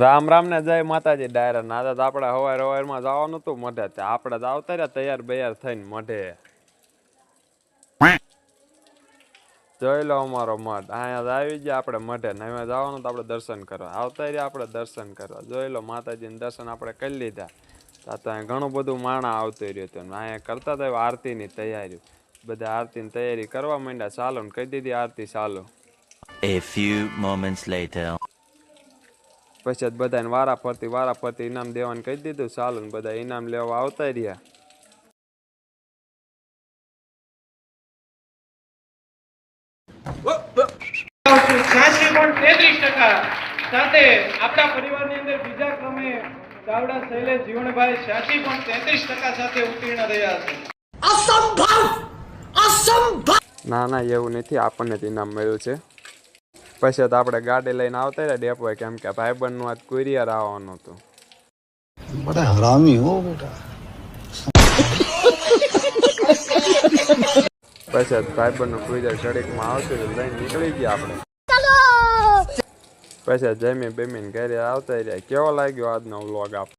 રામ રામ ને જય માતાજી ડાયરા ના તો આપણે હવારમાં જવાનું હતું મોઢે આપણે જ આવતા રહ્યા તૈયાર બૈયાર થઈને મોઢે જોઈ લો અમારો મઠ અહીંયા આવી ગયા આપણે મઢે ને અહીંયા જવાનું તો આપણે દર્શન કરવા આવતા રહ્યા આપણે દર્શન કરવા જોઈ લો માતાજીને દર્શન આપણે કરી લીધા તો અહીંયા ઘણું બધું માણા આવતું રહ્યું હતું અહીંયા કરતા હતા આરતીની તૈયારી બધા આરતીની તૈયારી કરવા માંડ્યા ચાલો ને કહી દીધી આરતી ચાલો. A few moments later. પછી બધાને વારા ફરતી ઇનામ દેવાનું કહી દીધું ચાલુ ને બધા ઇનામ લેવા આવતા રહ્યા. સાથે આપણા પરિવારની અંદર બીજા ક્રમે ચાવડા શૈલેષ જીવણભાઈ 86.33% સાથે ઉત્તીર્ણ રહ્યા છે. અસંભવ ના એવું નથી, આપણને જ ઇનામ મળ્યું છે. પછી તો આપણે ગાડી લઈને આવતા રહ્યા ડેપો કેમ કે ભાઈબંધ નું આજ કુરિયર આવવાનું હતું. બડા હરામી હો બેટા. પછી ભાઈબંધ નું કુરિયર સડીકમાં આવતું લઈને નીકળી ગયા આપણે. પછી જમી બેમીને ઘરે આવતા રહ્યા. કેવો લાગ્યો આજનો વ્લોગ આપ?